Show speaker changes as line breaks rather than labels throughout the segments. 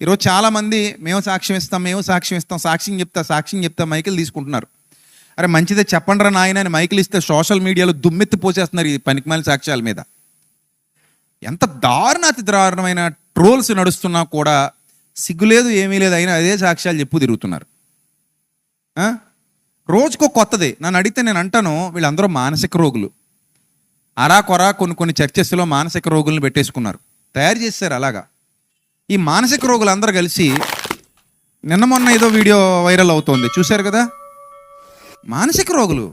ఈరోజు చాలామంది మేము సాక్ష్యం ఇస్తాం, సాక్ష్యం చెప్తా మైకులు తీసుకుంటున్నారు. అరే మంచిదే చెప్పండిరా నాయన అని మైకులు ఇస్తే సోషల్ మీడియాలో దుమ్మెత్తి పోసేస్తున్నారు ఈ పనికిమాలిన సాక్ష్యాల మీద. ఎంత అతి దారుణమైన ట్రోల్స్ నడుస్తున్నా కూడా సిగ్గులేదు, ఏమీ లేదు, అయినా అదే సాక్ష్యాలు చెప్పు తిరుగుతున్నారు. రోజుకో కొత్తది. నన్ను అడిగితే నేను అంటాను, వీళ్ళందరూ మానసిక రోగులు. అరాకొరా కొన్ని చర్చెస్లో మానసిక రోగులను పెట్టేసుకున్నారు, తయారు చేశారు. అలాగా ఈ మానసిక రోగులు అందరూ కలిసి నిన్న మొన్న ఏదో వీడియో వైరల్ అవుతోంది, చూశారు కదా. మానసిక రోగులు.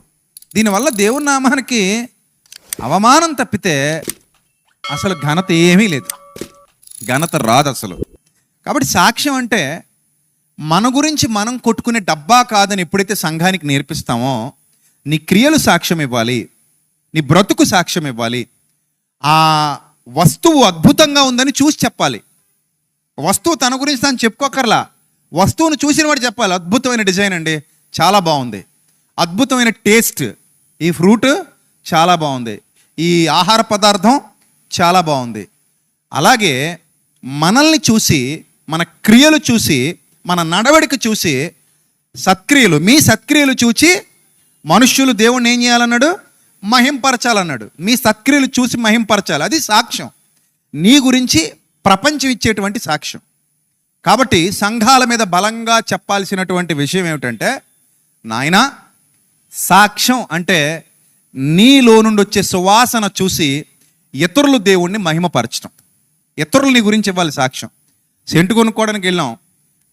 దీనివల్ల దేవుని నామానికి అవమానం తప్పితే అసలు ఘనత ఏమీ లేదు, ఘనత రాదు అసలు. కాబట్టి సాక్ష్యం అంటే మన గురించి మనం కొట్టుకునే డబ్బా కాదని ఎప్పుడైతే సంఘానికి నేర్పిస్తామో, నీ క్రియలు సాక్ష్యం ఇవ్వాలి, నీ బ్రతుకు సాక్ష్యం ఇవ్వాలి. ఆ వస్తువు అద్భుతంగా ఉందని చూసి చెప్పాలి. వస్తువు తన గురించి తను చెప్పుకోకర్లా, వస్తువును చూసిన వాడు చెప్పాలి. అద్భుతమైన డిజైన్ అండి, చాలా బాగుంది. అద్భుతమైన టేస్ట్, ఈ ఫ్రూట్ చాలా బాగుంది, ఈ ఆహార పదార్థం చాలా బాగుంది. అలాగే మనల్ని చూసి, మన క్రియలు చూసి, మన నడవడిక చూసి, మీ సత్క్రియలు చూసి మనుష్యులు దేవుణ్ణి ఏం చేయాలన్నాడు? మహింపరచాలన్నాడు. మీ సత్క్రియలు చూసి మహింపరచాలి. అది సాక్ష్యం, నీ గురించి ప్రపంచం ఇచ్చేటువంటి సాక్ష్యం. కాబట్టి సంఘాల మీద బలంగా చెప్పాల్సినటువంటి విషయం ఏమిటంటే, నాయనా సాక్ష్యం అంటే నీలో నుండి వచ్చే సువాసన చూసి ఇతరులు దేవుణ్ణి మహిమపరచడం. ఇతరులు నీ గురించి ఇవ్వాలి సాక్ష్యం. సెంటు కొనుక్కోవడానికి వెళ్ళాం,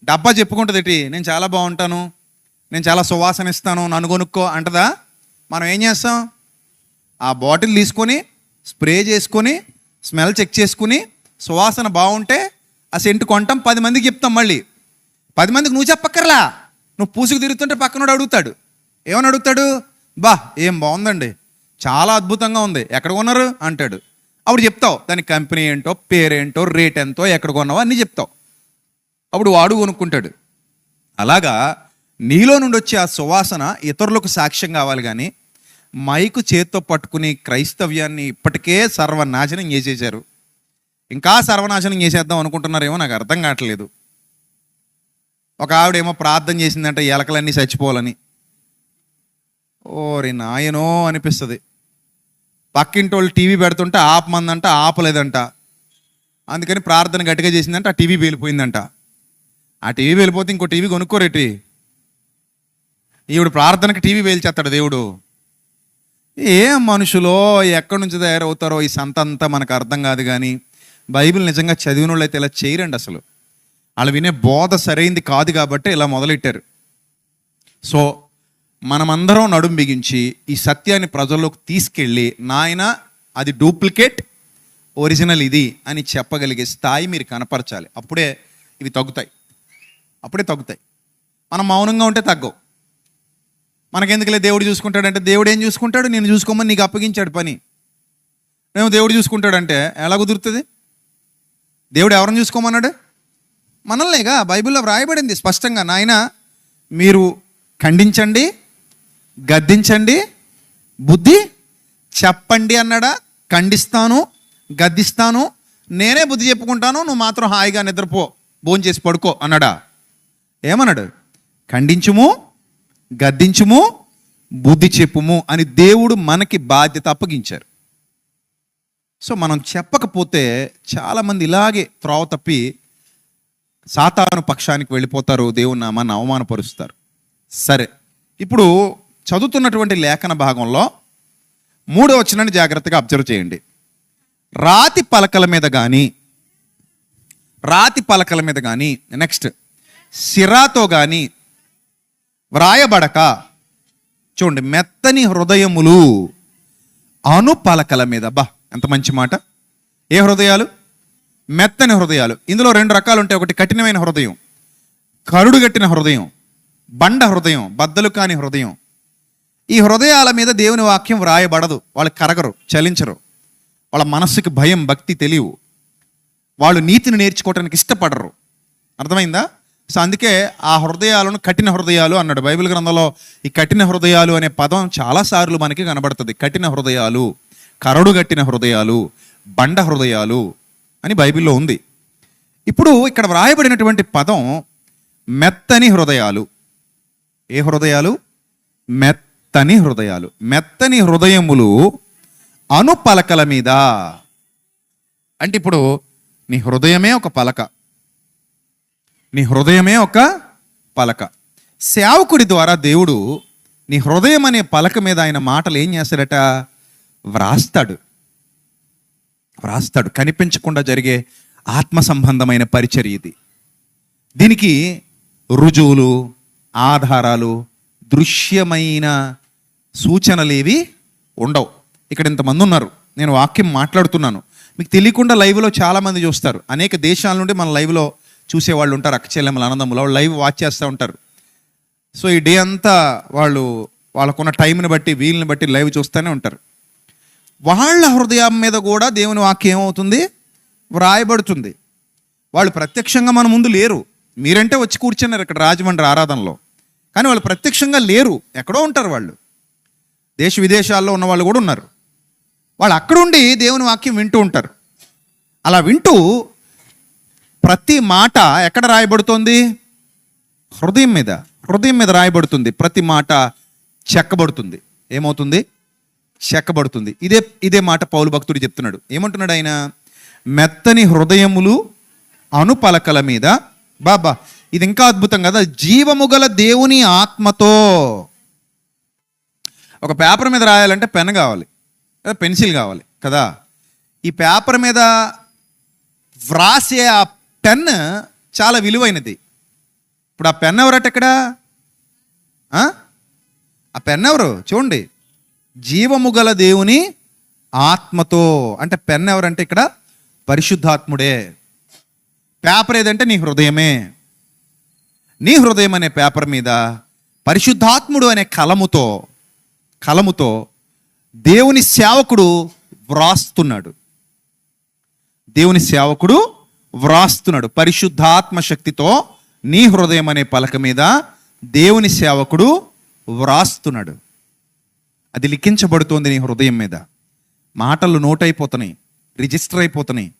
డబ్బా చెప్పుకుంటుంది, నేను చాలా బాగుంటాను, నేను చాలా సువాసన ఇస్తాను, నన్ను కొనుక్కో అంటదా? మనం ఏం చేస్తాం? ఆ బాటిల్ తీసుకొని స్ప్రే చేసుకొని స్మెల్ చెక్ చేసుకుని సువాసన బాగుంటే ఆ సెంటు కొంటాం, 10 మందికి చెప్తాం. మళ్ళీ 10 మందికి నువ్వు చెప్పక్కర్లా, నువ్వు పూసుకు తిరుగుతుంటే పక్కనోడు అడుగుతాడు. ఏమని అడుగుతాడు? బా ఏం బాగుందండి, చాలా అద్భుతంగా ఉంది, ఎక్కడ కొన్నారు అంటాడు. అప్పుడు చెప్తావు దాని కంపెనీ ఏంటో, పేరేంటో, రేట్ ఎంతో, ఎక్కడ కొన్నావో అన్నీ చెప్తావు. అప్పుడు వాడు కొనుక్కుంటాడు. అలాగా నీలో నుండి వచ్చే ఆ సువాసన ఇతరులకు సాక్ష్యం కావాలి. కానీ మైకు చేత్తో పట్టుకుని క్రైస్తవ్యాన్ని ఇప్పటికే సర్వనాశనం చేసేసారు. ఇంకా సర్వనాశనం చేసేద్దాం అనుకుంటున్నారేమో, నాకు అర్థం కావట్లేదు. ఒక ఆవిడేమో ప్రార్థన చేసిందంట ఎలకలన్నీ చచ్చిపోవాలని. ఓరి నాయనో అనిపిస్తుంది. పక్కింటి వాళ్ళు టీవీ పెడుతుంటే ఆపమందంట, ఆపలేదంట. అందుకని ప్రార్థన గట్టిగా చేసిందంట, ఆ టీవీ వెళ్ళిపోయిందంట. ఆ టీవీ వెళ్ళిపోతే ఇంకో టీవీ కొనుక్కోరేటి? ఈవిడ ప్రార్థనకి టీవీ వేల్చేస్తాడు దేవుడు. ఏం మనుషులో ఎక్కడి నుంచి తయారవుతారో ఈ సంత అంతా మనకు అర్థం కాదు. కానీ బైబిల్ నిజంగా చదివిన వాళ్ళు అయితే ఇలా చేయరండి. అసలు వాళ్ళు వినే బోధ సరైంది కాదు కాబట్టి ఇలా మొదలెట్టారు. సో మనమందరం నడుం బిగించి ఈ సత్యాన్ని ప్రజల్లోకి తీసుకెళ్ళి, నాయన అది డూప్లికేట్, ఒరిజినల్ ఇది అని చెప్పగలిగే స్థాయి మీరు కనపరచాలి. అప్పుడే ఇవి తగ్గుతాయి, మనం మౌనంగా ఉంటే తగ్గవు. మనకెందుకులే దేవుడు చూసుకుంటాడంటే, దేవుడు ఏం చూసుకుంటాడు? నేను చూసుకోమని నీకు అప్పగించాడు పని. మేము దేవుడు చూసుకుంటాడంటే ఎలా కుదురుతుంది? దేవుడు ఎవరిని చూసుకోమన్నాడు? మనల్నేగా. బైబిల్లో వ్రాయబడింది స్పష్టంగా, నాయన మీరు ఖండించండి, గద్దించండి, బుద్ధి చెప్పండి అన్నాడా? ఖండిస్తాను, గద్దిస్తాను, నేనే బుద్ధి చెప్పుకుంటాను, నువ్వు మాత్రం హాయిగా నిద్రపో, భోంచేసి పడుకో అన్నాడా? ఏమన్నాడు? ఖండించుము, గద్దించుము, బుద్ధి చెప్పుము అని దేవుడు మనకి బాధ్యత అప్పగించారు. సో మనం చెప్పకపోతే చాలామంది ఇలాగే త్రోవ తప్పి సాతాను పక్షానికి వెళ్ళిపోతారు, దేవుని నామాన్ని అవమానపరుస్తారు. సరే, ఇప్పుడు చదువుతున్నటువంటి లేఖన భాగంలో 3వ వచనాన్ని జాగ్రత్తగా అబ్జర్వ్ చేయండి. రాతి పలకల మీద కానీ నెక్స్ట్ సిరాతో కానీ వ్రాయబడక, చూడండి, మెత్తని హృదయములు అను పలకల మీద. బా ఎంత మంచి మాట. ఏ హృదయాలు? మెత్తని హృదయాలు. ఇందులో 2 రకాలు ఉంటాయి. ఒకటి కఠినమైన హృదయం, కరుడుగట్టిన హృదయం, బండ హృదయం, బద్దలు కాని హృదయం. ఈ హృదయాల మీద దేవుని వాక్యం వ్రాయబడదు. వాళ్ళు కరగరు, చలించరు. వాళ్ళ మనస్సుకి భయం, భక్తి తెలియవు. వాళ్ళు నీతిని నేర్చుకోవడానికి ఇష్టపడరు. అర్థమైందా? సో అందుకే ఆ హృదయాలను కఠిన హృదయాలు అన్నాడు. బైబిల్ గ్రంథంలో ఈ కఠిన హృదయాలు అనే పదం చాలాసార్లు మనకి కనబడుతుంది. కఠిన హృదయాలు, కరడుగట్టిన హృదయాలు, బండ హృదయాలు అని బైబిల్లో ఉంది. ఇప్పుడు ఇక్కడ వ్రాయబడినటువంటి పదం మెత్తని హృదయాలు. ఏ హృదయాలు? మెత్తని హృదయాలు. మెత్తని హృదయములు అనుపలకల మీద. అంటే ఇప్పుడు నీ హృదయమే ఒక పలక, నీ హృదయమే ఒక పలక. సేవకుడి ద్వారా దేవుడు నీ హృదయం అనే పలక మీద ఆయన మాటలు ఏం చేస్తాడట? వ్రాస్తాడు. కనిపించకుండా జరిగే ఆత్మ సంబంధమైన పరిచర్య ఇది. దీనికి రుజువులు, ఆధారాలు, దృశ్యమైన సూచనలేవి ఉండవు. ఇక్కడ ఇంతమంది ఉన్నారు, నేను వాక్యం మాట్లాడుతున్నాను, మీకు తెలియకుండా లైవ్లో చాలామంది చూస్తారు. అనేక దేశాల నుండి మన లైవ్లో చూసేవాళ్ళు ఉంటారు, అక్క చెల్లెమ్మల ఆనందములు, వాళ్ళు లైవ్ వాచ్ చేస్తూ ఉంటారు. సో ఈ డే అంతా వాళ్ళకున్న టైంని బట్టి, వీళ్ళని బట్టి లైవ్ చూస్తూనే ఉంటారు. వాళ్ళ హృదయం మీద కూడా దేవుని వాక్యం ఏమవుతుంది? వ్రాయబడుతుంది. వాళ్ళు ప్రత్యక్షంగా మన ముందు లేరు. మీరంటే వచ్చి కూర్చున్నారు ఇక్కడ రాజమండ్రి ఆరాధనలో, కానీ వాళ్ళు ప్రత్యక్షంగా లేరు, ఎక్కడో ఉంటారు. వాళ్ళు దేశ విదేశాల్లో ఉన్న వాళ్ళు కూడా ఉన్నారు. వాళ్ళు అక్కడుండి దేవుని వాక్యం వింటూ ఉంటారు. అలా వింటూ ప్రతి మాట ఎక్కడ రాయబడుతోంది? హృదయం మీద రాయబడుతుంది. ప్రతి మాట చెక్కబడుతుంది. ఏమవుతుంది? చెక్కబడుతుంది. ఇదే మాట పౌలు భక్తుడు చెప్తున్నాడు. ఏమంటున్నాడు ఆయన? మెత్తని హృదయములు అనుపలకల మీద. బాబా, ఇది ఇంకా అద్భుతం కదా. జీవము గల దేవుని ఆత్మతో. ఒక పేపర్ మీద రాయాలంటే పెన్ కావాలి, పెన్సిల్ కావాలి కదా. ఈ పేపర్ మీద వ్రాసే ఆ పెన్ చాలా విలువైనది. ఇప్పుడు ఆ పెన్ ఎవరట? ఇక్కడ ఆ పెన్ ఎవరు? చూడండి, జీవము గల దేవుని ఆత్మతో. అంటే పెన్ ఎవరంటే ఇక్కడ పరిశుద్ధాత్ముడే. పేపర్ ఏదంటే నీ హృదయమే. నీ హృదయం అనే పేపర్ మీద పరిశుద్ధాత్ముడు అనే కలముతో దేవుని సేవకుడు వ్రాస్తున్నాడు. పరిశుద్ధాత్మ శక్తితో నీ హృదయం అనే పలక మీద దేవుని సేవకుడు వ్రాస్తున్నాడు. అది లిఖించబడుతోంది నీ హృదయం మీద. మాటలు నోట్ అయిపోతున్నాయి, రిజిస్టర్ అయిపోతున్నాయి.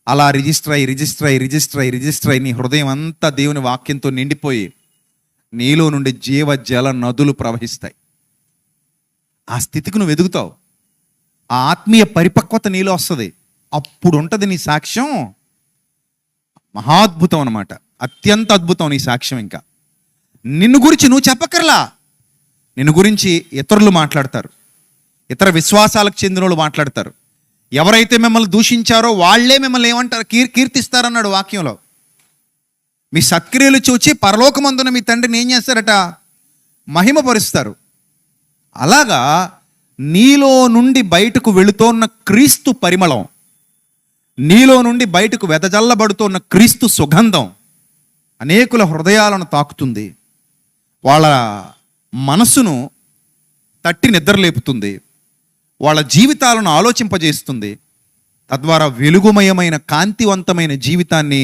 అలా రిజిస్టర్ అయి నీ హృదయం అంతా దేవుని వాక్యంతో నిండిపోయి నీలో నుండి జీవ జల నదులు ప్రవహిస్తాయి. ఆ స్థితికి నువ్వు ఎదుగుతావు. ఆ ఆత్మీయ పరిపక్వత నీలో వస్తుంది. అప్పుడు ఉంటుంది నీ సాక్ష్యం మహాద్భుతం అన్నమాట. అత్యంత అద్భుతం నీ సాక్ష్యం. ఇంకా నిన్ను గురించి నువ్వు చెప్పకర్లా, నిన్ను గురించి ఇతరులు మాట్లాడతారు, ఇతర విశ్వాసాలకు చెందిన వాళ్ళు మాట్లాడతారు. ఎవరైతే మిమ్మల్ని దూషించారో వాళ్ళే మిమ్మల్ని ఏమంటారు? కీర్తిస్తారన్నాడు వాక్యంలో. మీ సత్క్రియలు చూచి పరలోకమందున మీ తండ్రిని ఏం చేస్తారట? మహిమపరుస్తారు. అలాగా నీలో నుండి బయటకు వెళుతోన్న క్రీస్తు పరిమళం, నీలో నుండి బయటకు వెదజల్లబడుతున్న క్రీస్తు సుగంధం అనేకుల హృదయాలను తాకుతుంది. వాళ్ళ మనసును తట్టి నిద్రలేపుతుంది. వాళ్ళ జీవితాలను ఆలోచింపజేస్తుంది. తద్వారా వెలుగుమయమైన కాంతివంతమైన జీవితాన్ని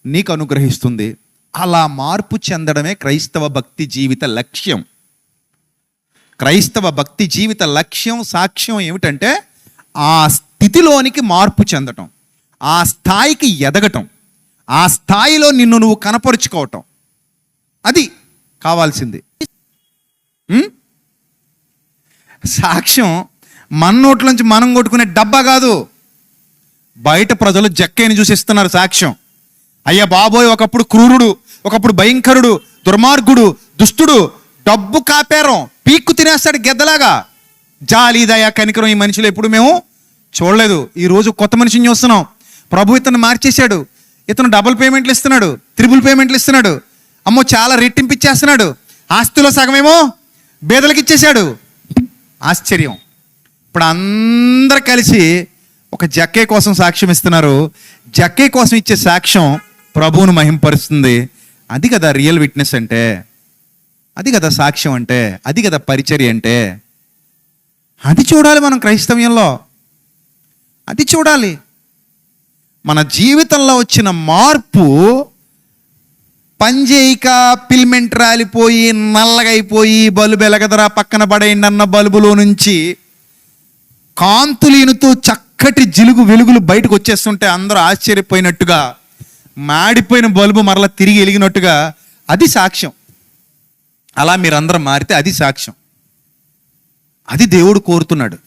నీకు అనుగ్రహిస్తుంది. అలా మార్పు చెందడమే క్రైస్తవ భక్తి జీవిత లక్ష్యం. క్రైస్తవ భక్తి జీవిత లక్ష్యం, సాక్ష్యం ఏమిటంటే ఆ స్థితిలోనికి మార్పు చెందటం, ఆ స్థాయికి ఎదగటం, ఆ స్థాయిలో నిన్ను నువ్వు కనపరుచుకోవటం. అది కావాల్సింది. సాక్ష్యం మన నోట్లోంచి మనం కొట్టుకునే డబ్బా కాదు. బయట ప్రజలు జక్కైని చూసి ఇస్తున్నారు సాక్ష్యం. అయ్యా బాబోయ్, ఒకప్పుడు క్రూరుడు, ఒకప్పుడు భయంకరుడు, దుర్మార్గుడు, దుష్టుడు, డబ్బు కాపేరం, పీక్కు తినేస్తాడు గెద్దలాగా. జాలి, దయ, కనికరం ఈ మనిషిలో ఎప్పుడు మేము చూడలేదు. ఈరోజు కొత్త మనిషిని చూస్తున్నాం. ప్రభు ఇతను మార్చేశాడు. ఇతను డబుల్ పేమెంట్లు ఇస్తున్నాడు, త్రిబుల్ పేమెంట్లు ఇస్తున్నాడు. అమ్మో చాలా రెట్టింపు ఇచ్చేస్తున్నాడు. ఆస్తిలో సగమేమో బేదలకు ఇచ్చేశాడు. ఆశ్చర్యం. ఇప్పుడు అందరు కలిసి ఒక జక్కే కోసం సాక్ష్యం ఇస్తున్నారు. జక్కే కోసం ఇచ్చే సాక్ష్యం ప్రభువును మహింపరుస్తుంది. అది కదా రియల్ విట్నెస్ అంటే, అది కదా సాక్ష్యం అంటే, అది కదా పరిచర్య అంటే. అది చూడాలి మనం క్రైస్తవ్యంలో, అది చూడాలి. మన జీవితంలో వచ్చిన మార్పు పనిచేయక ఫిల్మెంట్ రాలిపోయి నల్లగైపోయి బల్బు ఎలగదరా పక్కన పడేయండి అన్న బల్బులో నుంచి కాంతులీనుతూ చక్కటి జిలుగు వెలుగులు బయటకు వచ్చేస్తుంటే అందరూ ఆశ్చర్యపోయినట్టుగా మాడిపోయిన బల్బు మరలా తిరిగి వెలిగినట్టుగా అది సాక్ష్యం. అలా మీరందరూ మారితే అది సాక్ష్యం. అది దేవుడు కోరుతున్నాడు.